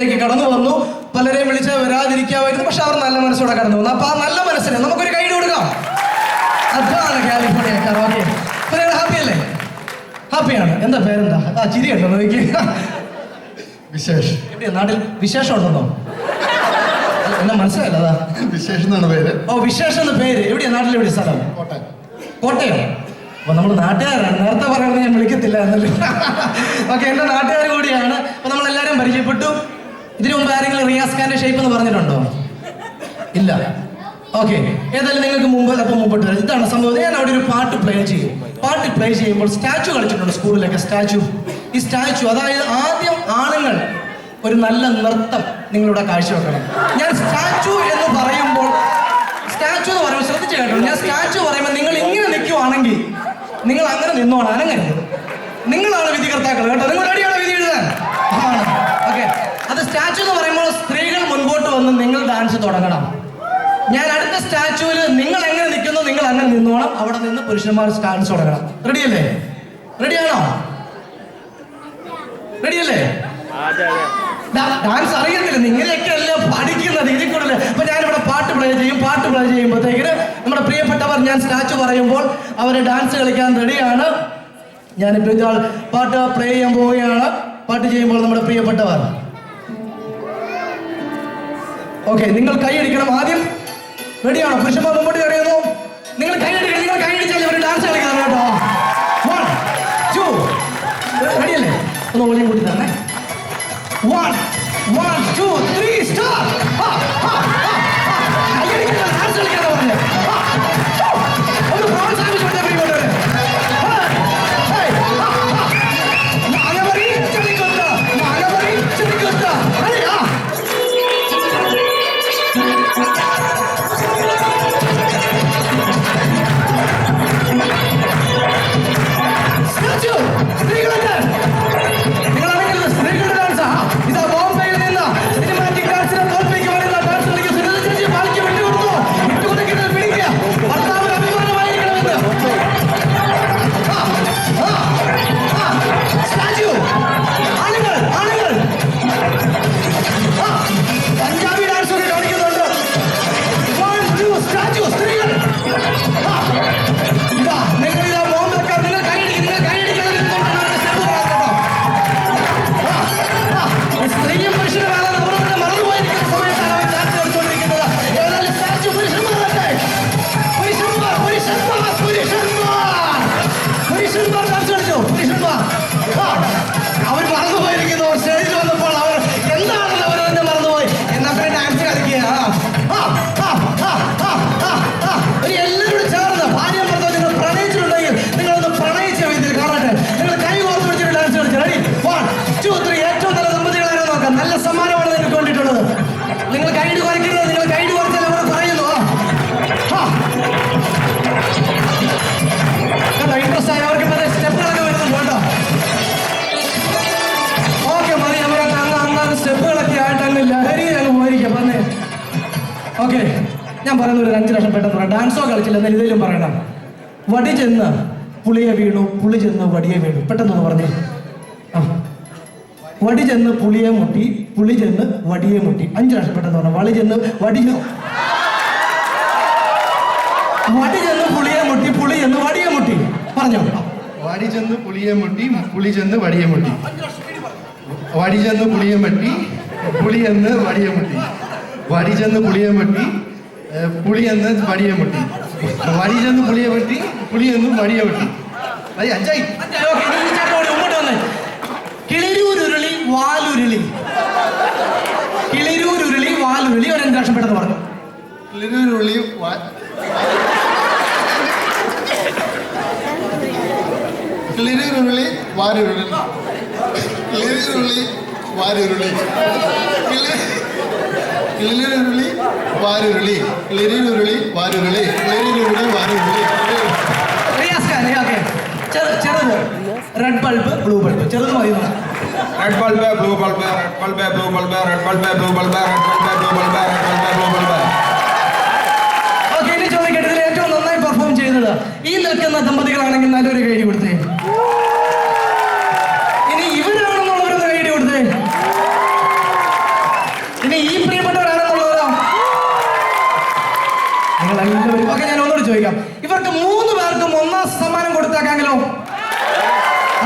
കടന്നു വന്നു. പലരെയും വിളിച്ച് വരാതിരിക്കാമായിരുന്നു, പക്ഷെ അവർ നല്ല മനസ്സോടെ കടന്നു വന്നു. അപ്പൊ ആ നല്ല മനസ്സിന് നമുക്കൊരു കൈ കൊടുക്കാം. അതാണ് കാലിഫോർണിയക്കാർ. ഓക്കെ, ഹാപ്പി അല്ലേ? ഹാപ്പിയാണ്. എന്താ പേരെന്താ? ആ ചിരി ഉണ്ടോ നോക്കി. വിശേഷ്. എവിടെയാ നാട്ടിൽ വിശേഷം ഉണ്ടെന്നോ? എന്നാ മനസ്സിലായില്ല. അതാ വിശേഷ് എന്നാണ് പേര്. ഓ, വിശേഷം എന്ന പേര്. എവിടെയാ നാട്ടിൽ? എവിടെ സ്ഥലം? കോട്ടയം. കോട്ടയം. അപ്പൊ നമ്മൾ നാട്ടുകാരാണ്. നേരത്തെ പറയുന്നത് ഞാൻ വിളിക്കത്തില്ല എന്നല്ലേ. ഓക്കെ, എന്റെ നാട്ടുകാർ കൂടിയാണ്. അപ്പൊ നമ്മളെല്ലാരും പരിചയപ്പെട്ടു. ഇതിനു മുമ്പ് ആരെങ്കിലും റിയാസ് ഖാന്റെ ഷേപ്പ് എന്ന് പറഞ്ഞിട്ടുണ്ടോ? ഇല്ല. ഓക്കെ, ഏതായാലും നിങ്ങൾക്ക് മുമ്പോട്ട് വരാം. ഇതാണ് സംഭവം. ഞാൻ അവിടെ ഒരു പാട്ട് പ്ലേ ചെയ്യും. പാട്ട് പ്ലേ ചെയ്യുമ്പോൾ സ്റ്റാച്ചു കളിച്ചിട്ടുണ്ട് സ്കൂളിലൊക്കെ. സ്റ്റാച്ചു, ഈ സ്റ്റാച്ചു, അതായത് ആദ്യം ആണുങ്ങൾ ഒരു നല്ല നൃത്തം നിങ്ങളിവിടെ കാഴ്ചവെക്കണം. ഞാൻ സ്റ്റാച്ചു എന്ന് പറയുമ്പോൾ ശ്രദ്ധിച്ചു കേട്ടോ. ഞാൻ സ്റ്റാച്ചു പറയുമ്പോൾ നിങ്ങൾ ഇങ്ങനെ നിൽക്കുവാണെങ്കിൽ നിങ്ങൾ അങ്ങനെ നിന്നോണം, അനങ്ങരുത്. നിങ്ങളാണ് വിധികർത്താക്കൾ കേട്ടോ. നിങ്ങൾ റെഡിയാണോ വിധി എഴുതാൻ? ആണ്. ഓക്കെ, അത് സ്റ്റാച്ചു എന്ന് പറയുമ്പോൾ സ്ത്രീകൾ മുൻപോട്ട് വന്ന് നിങ്ങൾ ഡാൻസ് തുടങ്ങണം. ഞാൻ അടുത്ത സ്റ്റാച്ചുവിൽ നിങ്ങൾ എങ്ങനെ നിൽക്കുന്നു നിങ്ങൾ അങ്ങനെ നിന്നോണം. അവിടെ നിന്ന് പുരുഷന്മാർ ഡാൻസ് തുടങ്ങണം. റെഡിയല്ലേ? റെഡിയാണോ? റെഡിയല്ലേ? ഡാൻസ് അറിയത്തില്ല, നിങ്ങളെയൊക്കെ അല്ല പഠിക്കുന്നത്. ഇതിൽ കൂടുതൽ അപ്പൊ ഞാനിവിടെ പാട്ട് പ്ലേ ചെയ്യും. പാട്ട് പ്ലേ ചെയ്യുമ്പോഴത്തേക്കിന് നമ്മുടെ പ്രിയപ്പെട്ടവർ ഞാൻ സ്റ്റാച്ചു പറയുമ്പോൾ അവര് ഡാൻസ് കളിക്കാൻ റെഡിയാണ്. ഞാനിപ്പോ ഇതാൾ പാട്ട് പ്ലേ ചെയ്യാൻ പോവുകയാണ്. പാട്ട് ചെയ്യുമ്പോൾ നമ്മുടെ പ്രിയപ്പെട്ടവർ ഓക്കെ, നിങ്ങൾ കൈയടിക്കണം. ആദ്യം റെഡിയാണോ? പുരുഷന്മാർ മുമ്പോട്ട് കയറിയുന്നു. നിങ്ങൾ കൈയടിക്കണം. നിങ്ങൾ കൈയടിച്ചാൽ ഇവർ ഡാൻസ് കളിക്കണം കേട്ടോ. 1 2 റെഡിയല്ലേ? ഒന്ന് ഓളിയും കൂട്ടി തന്നെ. 1 2 3 സ്റ്റാർട്ട്. ഡാൻസ് കളിക്കാന്ന് പറഞ്ഞു. ഒന്ന് പ്രോത്സാഹിപ്പിച്ചോട്ടെ പ്രിയപ്പെട്ടവരെ. അവർ മറന്നുപോയിരിക്കുന്നു. സ്റ്റേജിൽ വന്നപ്പോൾ അവർ എന്താണെന്ന് അവർ തന്നെ മറന്നുപോയി. എന്നാ പിന്നെ ഡാൻസ് കളിക്കുക. എല്ലാവരും ചേർന്ന് ഭാര്യ ഭർത്താവ് നിങ്ങൾ പ്രണയിച്ചിട്ടുണ്ടെങ്കിൽ നിങ്ങളൊന്ന് പ്രണയിച്ച രീതിയിൽ കാണട്ടെ. നിങ്ങൾ കൈ കോർത്ത് പിടിച്ചിട്ട് ഡാൻസ് കളിച്ചു. റെഡി? 1 2 3. ഏറ്റവും നല്ല ദമ്പതികളാരോ നോക്കാം. നല്ല സമ്മാനമാണ് നിങ്ങൾക്ക് വേണ്ടിയിട്ടുള്ളത്. നിങ്ങൾ കൈഡ് കുറയ്ക്കരുത്. നിങ്ങൾ കൈഡ് കുറച്ചാൽ അവർ പറയുന്നു. കേട്ടോ, ഇൻട്രസ്റ്റ് ആയി. അവർക്ക് പല സ്റ്റെപ്പുകളൊക്കെ വരുന്നുണ്ട് കേട്ടോ. ഓക്കെ, മതി. അവരൊക്കെ അങ്ങനെ സ്റ്റെപ്പുകളൊക്കെ ആയിട്ട് അങ്ങ് ലഹരിയിൽ അങ്ങ് പോയിരിക്കാം. പറഞ്ഞേ. ഓക്കെ, ഞാൻ പറയുന്ന ഒരു 5 ലക്ഷം പെട്ടെന്ന് പറയാം. ഡാൻസോ കളിച്ചില്ല എന്നാൽ ഇതിലും പറയണം. വടി ചെന്ന് പുളിയെ വീണു, പുളി ചെന്ന് വടിയെ വീണു. പെട്ടെന്നൊന്ന് പറഞ്ഞേ. വടി ചെന്ന് പുളിയെ മുട്ടി, പുളി ചെന്ന് വടിയെ മുട്ടി. 5 ലക്ഷം പെട്ടെന്ന് പറഞ്ഞു. വടി ചെന്ന് പുളിയെ മുട്ടി, പുളി ചെന്ന് വടിയെ മുട്ടി. പറഞ്ഞോ. വടി ചെന്ന് പുളിയെ മുട്ടി, പുളി ചെന്ന് വടിയെ മുട്ടി. വടി ചെന്ന് പുളിയെ മുട്ടി, പുളി എന്ന് വടിയെ മുട്ടി. വടി ചെന്ന് പുളിയെ മുട്ടി, പുളി എന്ന് വടിയെ മുട്ടി. വടി ചെന്ന് പുളിയെ മുട്ടി, പുളി എന്നും വടിയെ മുട്ടി. അത് 5 ആയി. മുമ്പോട്ട് വന്നേ. കിളിരൂരുരുളി വാലുരുളി. കിളിരൂരുരുളി വാലുരുളി. ഒരു 5 ലക്ഷം പെട്ടെന്ന് പറഞ്ഞു. കിളിരൂരുളി കിളിരൂരുളി വാരുരുളി. കിളിരൂരുളി വാരുരുളി. കിളിരൂരുളി വാരുരുളി. കിളിരൂരുളി വാരുരുളി. കിളിരൂരുളി വാരുരുളി. ചെറുത് റെഡ് ബൾബ് ബ്ലൂ ബൾബ്. ചെറുത് മതി. Red bulb blue bulb. Red bulb blue bulb. Red bulb blue bulb. Red bulb blue bulb. Red bulb blue bulb. Okay, ഇനി ചോദിക്കട്ടെ, ഇതിൽ ഏറ്റവും നന്നായി പെർഫോം ചെയ്തത് ഈ നിൽക്കുന്ന ദമ്പതികളാണെങ്കിൽ നല്ലൊരു കൈ കൊടുത്തേ. ഇനി ഇവരാണെന്നുള്ളവരൊന്ന് കൈ കൊടുത്തേ. ഇനി ഈ പ്രിയപ്പെട്ടവരാണെന്നുള്ളവരോ? നിങ്ങളെല്ലാവരും ഓക്കെ. ഞാൻ ഒന്നുകൂടി ചോദിക്കാം, ഇവർക്ക് 3 പേർക്കും ഒന്നാം സമ്മാനം കൊടുത്തേക്കാമെങ്കിലോ?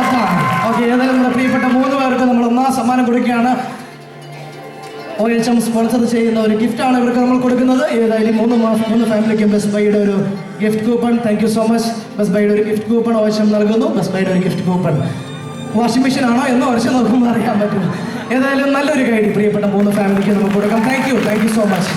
അതാണ് ഓക്കെ. ഏതായാലും നമ്മുടെ പ്രിയപ്പെട്ട 3 പേർക്ക് നമ്മൾ ഒന്നാം സമ്മാനം കൊടുക്കുകയാണ്. OHM സ്പോൺസർ ചെയ്യുന്ന ഒരു ഗിഫ്റ്റാണ് ഇവർക്ക് നമ്മൾ കൊടുക്കുന്നത്. ഏതായാലും 3 ഫാമിലിക്കും ബെസ്റ്റ് ബൈയുടെ ഒരു gift coupon. Thank you so much. Best ബൈയുടെ ഒരു ഗിഫ്റ്റ് കൂപ്പൺ OHM നൽകുന്നു. ബെസ്റ്റ് ബൈയുടെ ഒരു ഗിഫ്റ്റ് കൂപ്പൺ. വാഷിംഗ് മെഷീൻ ആണോ എന്ന് ഉറച്ചു നോക്കുമ്പോൾ അറിയാൻ പറ്റും. ഏതായാലും നല്ലൊരു ഗൈഡ് പ്രിയപ്പെട്ട 3 ഫാമിലിക്ക് നമുക്ക് കൊടുക്കാം. Thank you so much.